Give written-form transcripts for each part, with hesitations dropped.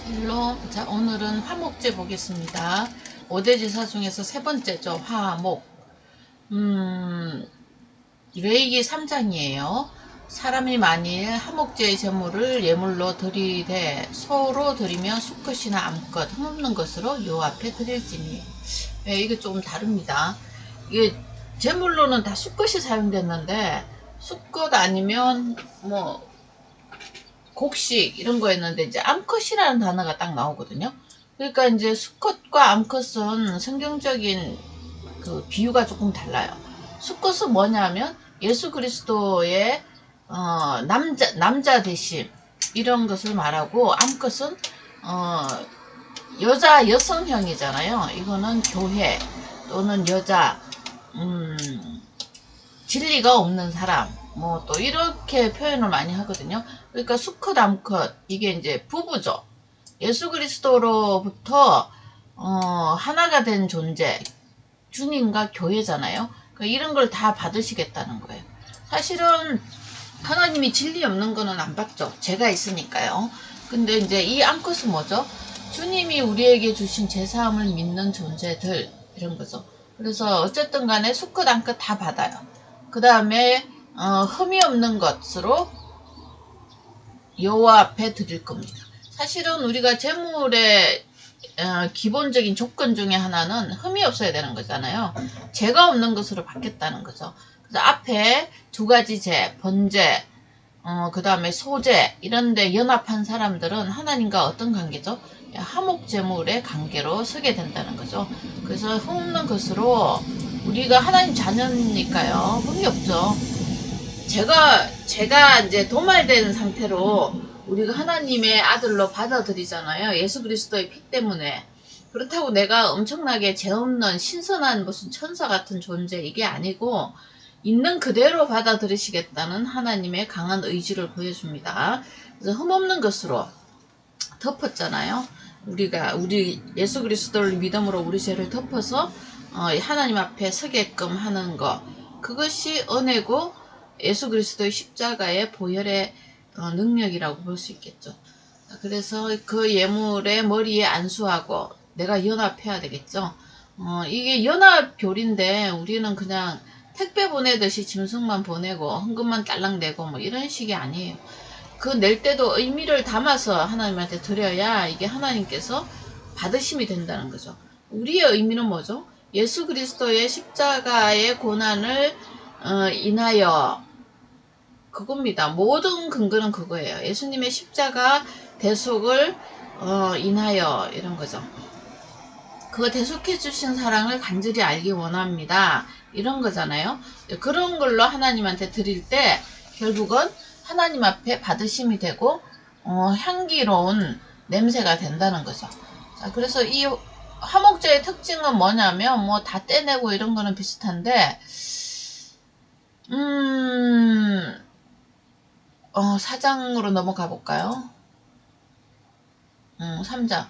헬로. 자, 오늘은 화목제 보겠습니다. 5대 제사 중에서 세 번째죠. 화목. 레위기 3장이에요. 사람이 만일 화목제의 제물을 예물로 드리되 소로 드리면 수컷이나 암컷 흠없는 것으로 요 앞에 드릴지니. 이게 조금 다릅니다. 이게 제물로는 다 수컷이 사용됐는데 수컷 아니면 뭐 곡식 이런 거였는데 이제 암컷이라는 단어가 딱 나오거든요. 그러니까 이제 수컷과 암컷은 성경적인 그 비유가 조금 달라요. 수컷은 뭐냐면 예수 그리스도의 남자 대심 이런 것을 말하고, 암컷은 여성형이잖아요. 이거는 교회 또는 여자, 진리가 없는 사람, 뭐 또 이렇게 표현을 많이 하거든요. 그러니까 수컷, 암컷, 이게 이제 부부죠. 예수 그리스도로부터 하나가 된 존재, 주님과 교회잖아요. 그러니까 이런 걸 다 받으시겠다는 거예요. 사실은 하나님이 진리 없는 거는 안 받죠. 제가 있으니까요. 근데 이제 이 암컷은 뭐죠? 주님이 우리에게 주신 제사함을 믿는 존재들, 이런 거죠. 그래서 어쨌든 간에 수컷, 암컷 다 받아요. 그 다음에 흠이 없는 것으로 여호와 앞에 드릴 겁니다. 사실은 우리가 제물의 기본적인 조건 중에 하나는 흠이 없어야 되는 거잖아요. 죄가 없는 것으로 받겠다는 거죠. 그래서 앞에 두 가지 죄, 번제, 그 다음에 소제, 이런데 연합한 사람들은 하나님과 어떤 관계죠? 화목제물의 관계로 서게 된다는 거죠. 그래서 흠 없는 것으로, 우리가 하나님 자녀니까요. 흠이 없죠. 제가 이제 도말된 상태로 우리가 하나님의 아들로 받아들이잖아요. 예수 그리스도의 피 때문에. 그렇다고 내가 엄청나게 죄 없는 신선한 무슨 천사 같은 존재, 이게 아니고 있는 그대로 받아들이시겠다는 하나님의 강한 의지를 보여줍니다. 그래서 흠없는 것으로 덮었잖아요. 우리 예수 그리스도를 믿음으로 우리 죄를 덮어서 하나님 앞에 서게끔 하는 것, 그것이 은혜고 예수 그리스도의 십자가의 보혈의 능력이라고 볼 수 있겠죠. 그래서 그 예물의 머리에 안수하고 내가 연합해야 되겠죠. 이게 연합교리인데 우리는 그냥 택배 보내듯이 짐승만 보내고 헌금만 딸랑 내고 뭐 이런 식이 아니에요. 그 낼 때도 의미를 담아서 하나님한테 드려야 이게 하나님께서 받으심이 된다는 거죠. 우리의 의미는 뭐죠? 예수 그리스도의 십자가의 고난을 인하여, 그겁니다. 모든 근거는 그거예요. 예수님의 십자가 대속을 인하여, 이런 거죠. 그거 대속해 주신 사랑을 간절히 알기 원합니다. 이런 거잖아요. 그런 걸로 하나님한테 드릴 때 결국은 하나님 앞에 받으심이 되고 향기로운 냄새가 된다는 거죠. 자, 그래서 이 화목제의 특징은 뭐냐면 뭐 다 떼내고 이런 거는 비슷한데, 4장으로 넘어가 볼까요? 3장.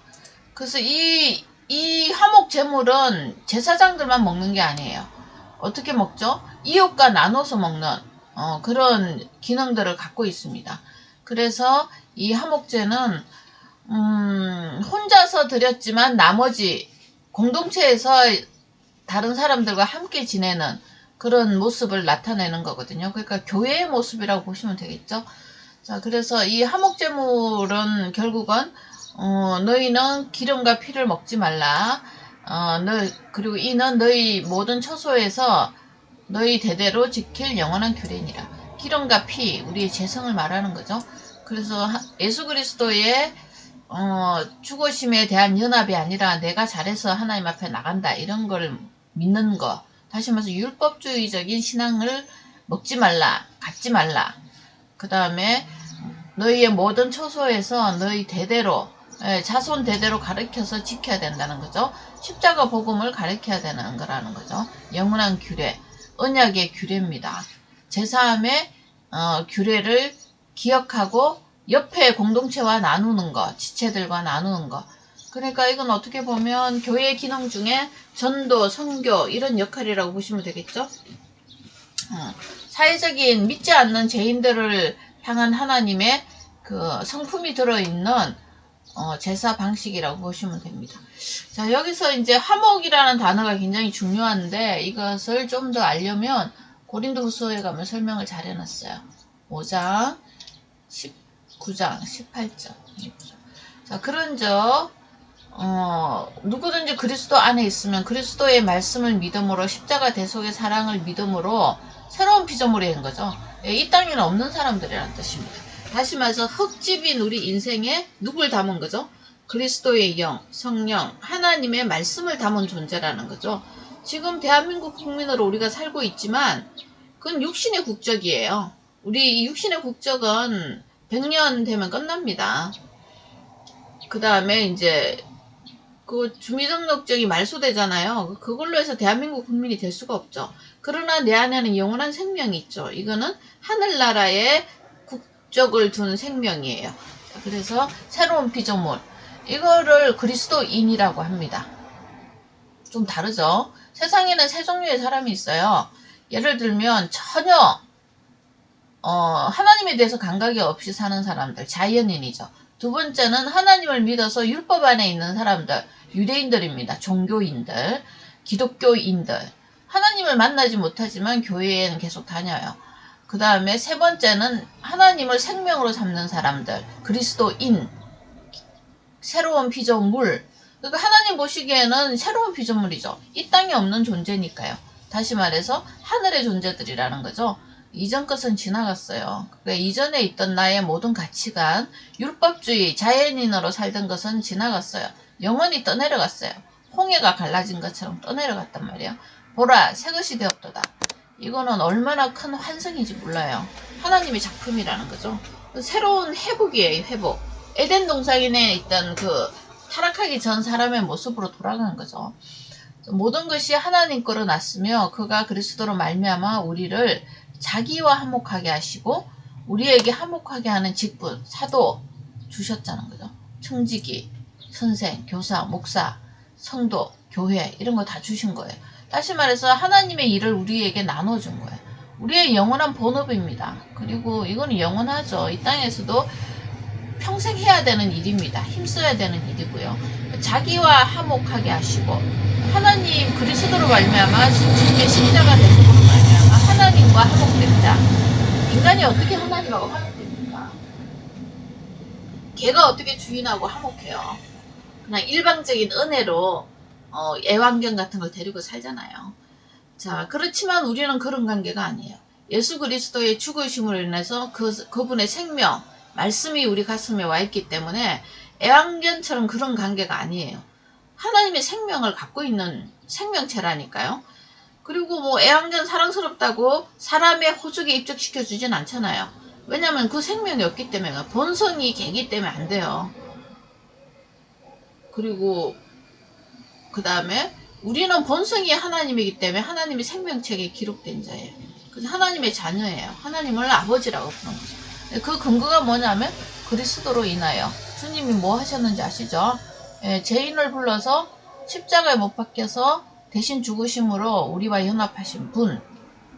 그래서 이 화목 제물은 제사장들만 먹는 게 아니에요. 어떻게 먹죠? 이웃과 나눠서 먹는 그런 기능들을 갖고 있습니다. 그래서 이 화목제는 혼자서 드렸지만 나머지 공동체에서 다른 사람들과 함께 지내는 그런 모습을 나타내는 거거든요. 그러니까 교회의 모습이라고 보시면 되겠죠. 자, 그래서 이 화목제물은 결국은 너희는 기름과 피를 먹지 말라. 그리고 이는 너희 모든 처소에서 너희 대대로 지킬 영원한 규례니라. 기름과 피, 우리의 재성을 말하는 거죠. 그래서 예수 그리스도의 죽으심에 대한 연합이 아니라 내가 잘해서 하나님 앞에 나간다, 이런 걸 믿는 거. 다시 말해서 율법주의적인 신앙을 먹지 말라, 갖지 말라. 그 다음에 너희의 모든 처소에서 너희 대대로, 자손 대대로 가르쳐서 지켜야 된다는 거죠. 십자가 복음을 가르쳐야 되는 거라는 거죠. 영원한 규례, 언약의 규례입니다. 제사함의 규례를 기억하고 옆에 공동체와 나누는 거, 지체들과 나누는 거. 그러니까 이건 어떻게 보면 교회의 기능 중에 전도, 선교 이런 역할이라고 보시면 되겠죠. 사회적인 믿지 않는 죄인들을 향한 하나님의 그 성품이 들어있는 제사 방식이라고 보시면 됩니다. 자, 여기서 이제 화목이라는 단어가 굉장히 중요한데 이것을 좀 더 알려면 고린도후서에 가면 설명을 잘 해놨어요. 5장, 19장, 18장. 자, 그런즉 누구든지 그리스도 안에 있으면 그리스도의 말씀을 믿음으로 십자가 대속의 사랑을 믿음으로 새로운 피조물이 된 거죠. 이 땅에는 없는 사람들이라는 뜻입니다. 다시 말해서 흙집인 우리 인생에 누굴 담은 거죠? 그리스도의 영, 성령, 하나님의 말씀을 담은 존재라는 거죠. 지금 대한민국 국민으로 우리가 살고 있지만 그건 육신의 국적이에요. 우리 육신의 국적은 100년 되면 끝납니다. 그 다음에 이제 그 주민등록증이 말소되잖아요. 그걸로 해서 대한민국 국민이 될 수가 없죠. 그러나 내 안에는 영원한 생명이 있죠. 이거는 하늘나라의 국적을 둔 생명이에요. 그래서 새로운 피조물, 이거를 그리스도인이라고 합니다. 좀 다르죠. 세상에는 세 종류의 사람이 있어요. 예를 들면 전혀 하나님에 대해서 감각이 없이 사는 사람들, 자연인이죠. 두 번째는 하나님을 믿어서 율법 안에 있는 사람들, 유대인들입니다. 종교인들, 기독교인들. 하나님을 만나지 못하지만 교회에는 계속 다녀요. 그 다음에 세 번째는 하나님을 생명으로 삼는 사람들, 그리스도인, 새로운 피조물. 그러니까 하나님 보시기에는 새로운 피조물이죠. 이 땅에 없는 존재니까요. 다시 말해서 하늘의 존재들이라는 거죠. 이전 것은 지나갔어요. 그러니까 이전에 있던 나의 모든 가치관, 율법주의, 자연인으로 살던 것은 지나갔어요. 영원히 떠내려갔어요. 홍해가 갈라진 것처럼 떠내려갔단 말이에요. 보라, 새것이 되었도다. 이거는 얼마나 큰 환상인지 몰라요. 하나님의 작품이라는 거죠. 새로운 회복이에요, 회복. 에덴 동산에 있던 그 타락하기 전 사람의 모습으로 돌아가는 거죠. 모든 것이 하나님 거로 났으며 그가 그리스도로 말미암아 우리를 자기와 화목하게 하시고 우리에게 화목하게 하는 직분, 사도 주셨다는 거죠. 청지기, 선생, 교사, 목사, 성도, 교회 이런 거 다 주신 거예요. 다시 말해서 하나님의 일을 우리에게 나눠준 거예요. 우리의 영원한 본업입니다. 그리고 이거는 영원하죠. 이 땅에서도 평생 해야 되는 일입니다. 힘써야 되는 일이고요. 자기와 화목하게 하시고 하나님 그리스도로 말미암아 주님의 십자가 대속으로 말미암아 하나님과 화목됩니다. 인간이 어떻게 하나님하고 화목됩니까? 걔가 어떻게 주인하고 화목해요? 그냥 일방적인 은혜로 애완견 같은 걸 데리고 살잖아요. 자, 그렇지만 우리는 그런 관계가 아니에요. 예수 그리스도의 죽으심으로 인해서 그분의 생명, 말씀이 우리 가슴에 와 있기 때문에 애완견처럼 그런 관계가 아니에요. 하나님의 생명을 갖고 있는 생명체라니까요. 그리고 뭐 애완견 사랑스럽다고 사람의 호적에 입적시켜 주진 않잖아요. 왜냐하면 그 생명이 없기 때문에, 본성이 개기 때문에 안 돼요. 그리고 그 다음에 우리는 본성이 하나님이기 때문에 하나님의 생명책에 기록된 자예요. 그래서 하나님의 자녀예요. 하나님을 아버지라고 부르는 거죠. 그 근거가 뭐냐면 그리스도로 인하여 주님이 뭐 하셨는지 아시죠? 죄인을 불러서 십자가에 못 박혀서 대신 죽으심으로 우리와 연합하신 분,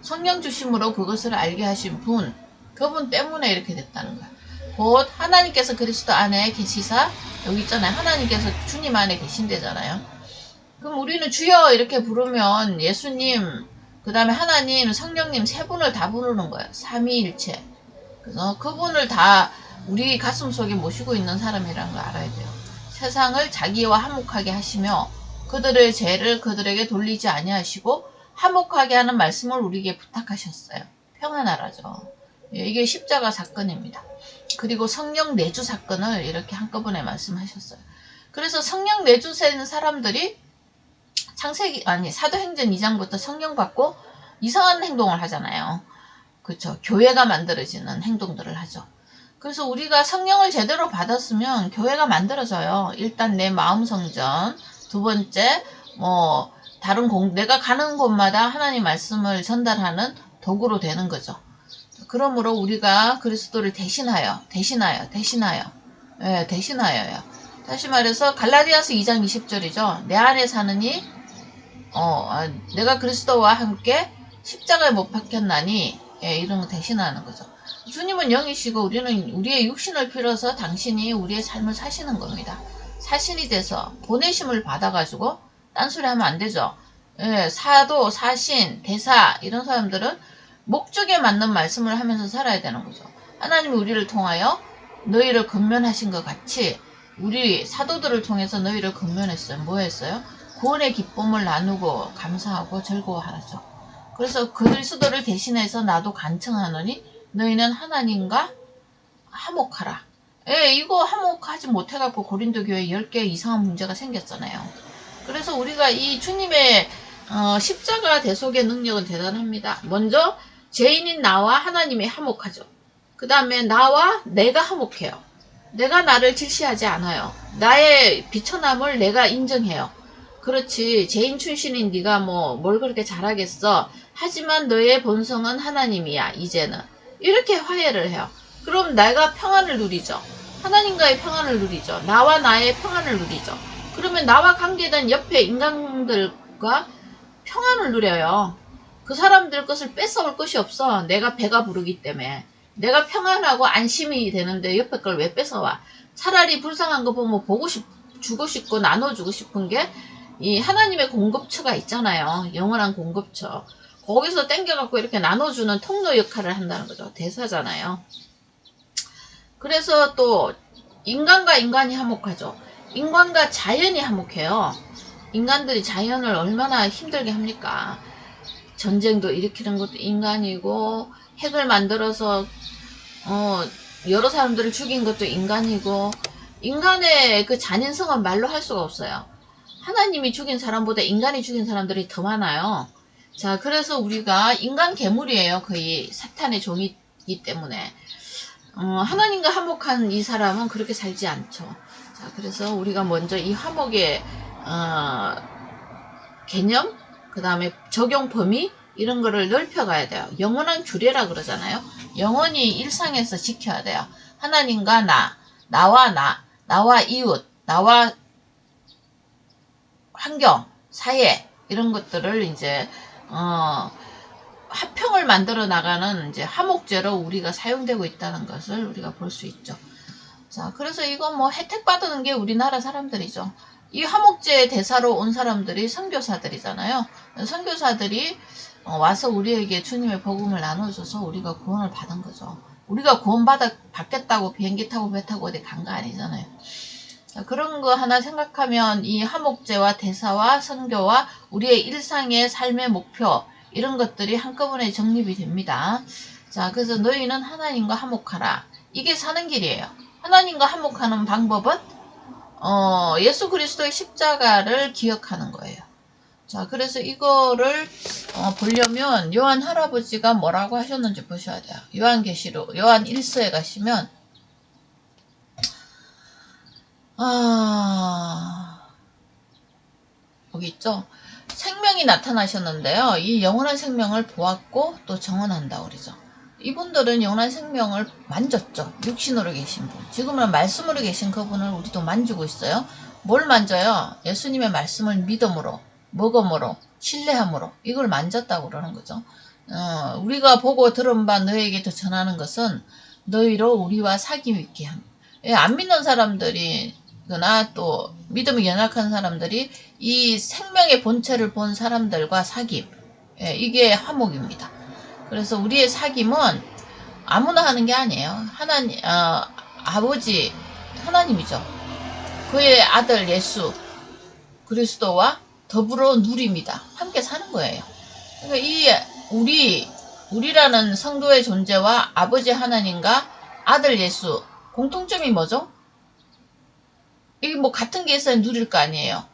성령 주심으로 그것을 알게 하신 분, 그분 때문에 이렇게 됐다는 거야. 곧 하나님께서 그리스도 안에 계시사, 여기 있잖아요. 하나님께서 주님 안에 계신대잖아요. 그럼 우리는 주여 이렇게 부르면 예수님, 그 다음에 하나님, 성령님 세 분을 다 부르는 거예요. 삼위일체. 그래서 그분을 다 우리 가슴 속에 모시고 있는 사람이라는 걸 알아야 돼요. 세상을 자기와 화목하게 하시며 그들의 죄를 그들에게 돌리지 아니하시고 화목하게 하는 말씀을 우리에게 부탁하셨어요. 평안하라죠. 이게 십자가 사건입니다. 그리고 성령 내주 사건을 이렇게 한꺼번에 말씀하셨어요. 그래서 성령 내주세는 사람들이 사도행전 2장부터 성령 받고 이상한 행동을 하잖아요. 그렇죠. 교회가 만들어지는 행동들을 하죠. 그래서 우리가 성령을 제대로 받았으면 교회가 만들어져요. 일단 내 마음 성전, 두 번째 내가 가는 곳마다 하나님 말씀을 전달하는 도구로 되는 거죠. 그러므로 우리가 그리스도를 대신하여요. 대신하여요. 다시 말해서 갈라디아서 2장 20절이죠. 내 안에 사느니 내가 그리스도와 함께 십자가에 못 박혔나니 이런 거 대신하는 거죠. 주님은 영이시고 우리는 우리의 육신을 빌어서 당신이 우리의 삶을 사시는 겁니다. 사신이 돼서 보내심을 받아가지고 딴소리 하면 안 되죠. 예, 사도, 사신, 대사 이런 사람들은 목적에 맞는 말씀을 하면서 살아야 되는 거죠. 하나님이 우리를 통하여 너희를 건면하신 것 같이 우리 사도들을 통해서 너희를 건면했어요. 뭐 했어요? 구원의 기쁨을 나누고 감사하고 즐거워하죠. 그래서 그리스도를 대신해서 나도 간청하노니 너희는 하나님과 화목하라. 예, 이거 화목하지 못해갖고 고린도 교회에 10개 이상한 문제가 생겼잖아요. 그래서 우리가 이 주님의 십자가 대속의 능력은 대단합니다. 먼저 죄인인 나와 하나님이 화목하죠. 그 다음에 나와 내가 화목해요. 내가 나를 질시하지 않아요. 나의 비천함을 내가 인정해요. 그렇지, 죄인 출신인 네가 뭘 그렇게 잘하겠어. 하지만 너의 본성은 하나님이야. 이제는 이렇게 화해를 해요. 그럼 내가 평안을 누리죠. 하나님과의 평안을 누리죠. 나와 나의 평안을 누리죠. 그러면 나와 관계된 옆에 인간들과 평안을 누려요. 그 사람들 것을 뺏어올 것이 없어. 내가 배가 부르기 때문에. 내가 평안하고 안심이 되는데 옆에 걸 왜 뺏어와. 차라리 불쌍한 거 보면 주고 싶고 나눠주고 싶은 게 이 하나님의 공급처가 있잖아요. 영원한 공급처. 거기서 땡겨갖고 이렇게 나눠주는 통로 역할을 한다는 거죠. 대사잖아요. 그래서 또 인간과 인간이 화목하죠. 인간과 자연이 화목해요. 인간들이 자연을 얼마나 힘들게 합니까? 전쟁도 일으키는 것도 인간이고 핵을 만들어서 여러 사람들을 죽인 것도 인간이고 인간의 그 잔인성은 말로 할 수가 없어요. 하나님이 죽인 사람보다 인간이 죽인 사람들이 더 많아요. 자, 그래서 우리가 인간 괴물이에요. 거의 사탄의 종이기 때문에 하나님과 화목한 이 사람은 그렇게 살지 않죠. 자, 그래서 우리가 먼저 이 화목의 개념, 그 다음에 적용 범위 이런 거를 넓혀가야 돼요. 영원한 규례라 그러잖아요. 영원히 일상에서 지켜야 돼요. 하나님과 나와 이웃, 나와 환경, 사회 이런 것들을 이제 화평을 만들어 나가는 이제 화목제로 우리가 사용되고 있다는 것을 우리가 볼 수 있죠. 자, 그래서 이거 혜택 받는 게 우리나라 사람들이죠. 이 화목제 대사로 온 사람들이 선교사들이잖아요. 선교사들이 와서 우리에게 주님의 복음을 나눠줘서 우리가 구원을 받은 거죠. 우리가 구원 받겠다고 비행기 타고 배 타고 어디 간 거 아니잖아요. 자, 그런 거 하나 생각하면 이 화목제와 대사와 선교와 우리의 일상의 삶의 목표 이런 것들이 한꺼번에 정립이 됩니다. 자, 그래서 너희는 하나님과 화목하라. 이게 사는 길이에요. 하나님과 화목하는 방법은 예수 그리스도의 십자가를 기억하는 거예요. 자, 그래서 이거를 보려면 요한 할아버지가 뭐라고 하셨는지 보셔야 돼요. 요한계시록 요한 1서에 가시면 여기 있죠. 생명이 나타나셨는데요. 이 영원한 생명을 보았고 또 정언한다 그러죠. 이분들은 영원한 생명을 만졌죠. 육신으로 계신 분. 지금은 말씀으로 계신 그분을 우리도 만지고 있어요. 뭘 만져요? 예수님의 말씀을 믿음으로, 먹음으로, 신뢰함으로 이걸 만졌다고 그러는 거죠. 우리가 보고 들은 바 너에게 더 전하는 것은 너희로 우리와 사귐 있게 함. 안 믿는 사람들이 그나 또 믿음이 연약한 사람들이 이 생명의 본체를 본 사람들과 사귐, 이게 화목입니다. 그래서 우리의 사귐은 아무나 하는 게 아니에요. 하나님, 아버지 하나님이죠. 그의 아들 예수 그리스도와 더불어 누립니다. 함께 사는 거예요. 그러니까 이 우리라는 성도의 존재와 아버지 하나님과 아들 예수 공통점이 뭐죠? 이게 같은 게 있어야 누릴 거 아니에요.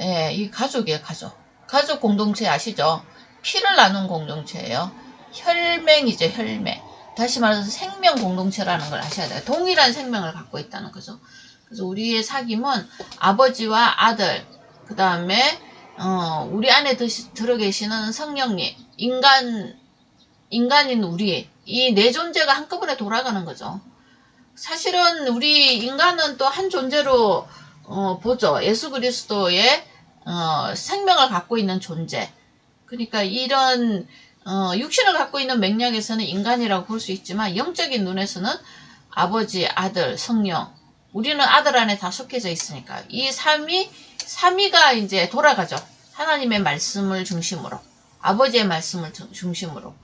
예, 이 가족이에요, 가족. 가족 공동체 아시죠? 피를 나눈 공동체예요. 혈맹이죠, 혈맹. 다시 말해서 생명 공동체라는 걸 아셔야 돼요. 동일한 생명을 갖고 있다는 거죠. 그래서 우리의 사귐은 아버지와 아들, 그 다음에 우리 안에 들어 계시는 성령님, 인간인 우리, 이 네 존재가 한꺼번에 돌아가는 거죠. 사실은 우리 인간은 또 한 존재로 보죠. 예수 그리스도의 생명을 갖고 있는 존재. 그러니까 이런 육신을 갖고 있는 맥락에서는 인간이라고 볼 수 있지만 영적인 눈에서는 아버지, 아들, 성령, 우리는 아들 안에 다 속해져 있으니까 이 삼위가 이제 돌아가죠. 하나님의 말씀을 중심으로, 아버지의 말씀을 중심으로.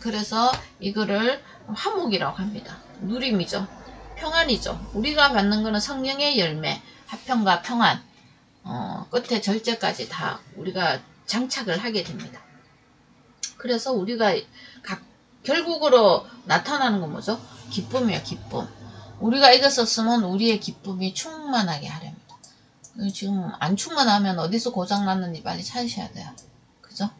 그래서 이거를 화목이라고 합니다. 누림이죠. 평안이죠. 우리가 받는 거는 성령의 열매, 화평과 평안, 끝에 절제까지 다 우리가 장착을 하게 됩니다. 그래서 우리가 결국으로 나타나는 건 뭐죠? 기쁨이에요, 기쁨. 우리가 이것을 쓰면 우리의 기쁨이 충만하게 하렵니다. 지금 안 충만하면 어디서 고장났는지 빨리 찾으셔야 돼요. 그죠?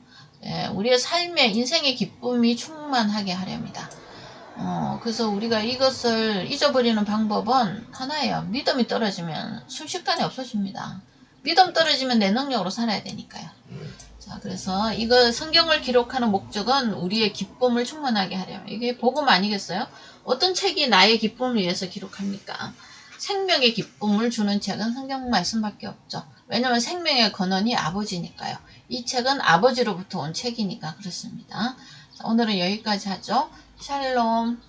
예, 우리의 삶의 인생의 기쁨이 충만하게 하렵니다. 그래서 우리가 이것을 잊어버리는 방법은 하나예요. 믿음이 떨어지면 순식간에 없어집니다. 믿음 떨어지면 내 능력으로 살아야 되니까요. 자, 그래서 이거 성경을 기록하는 목적은 우리의 기쁨을 충만하게 하려면, 이게 복음 아니겠어요? 어떤 책이 나의 기쁨을 위해서 기록합니까? 생명의 기쁨을 주는 책은 성경 말씀밖에 없죠. 왜냐하면 생명의 근원이 아버지니까요. 이 책은 아버지로부터 온 책이니까 그렇습니다. 자, 오늘은 여기까지 하죠. 샬롬.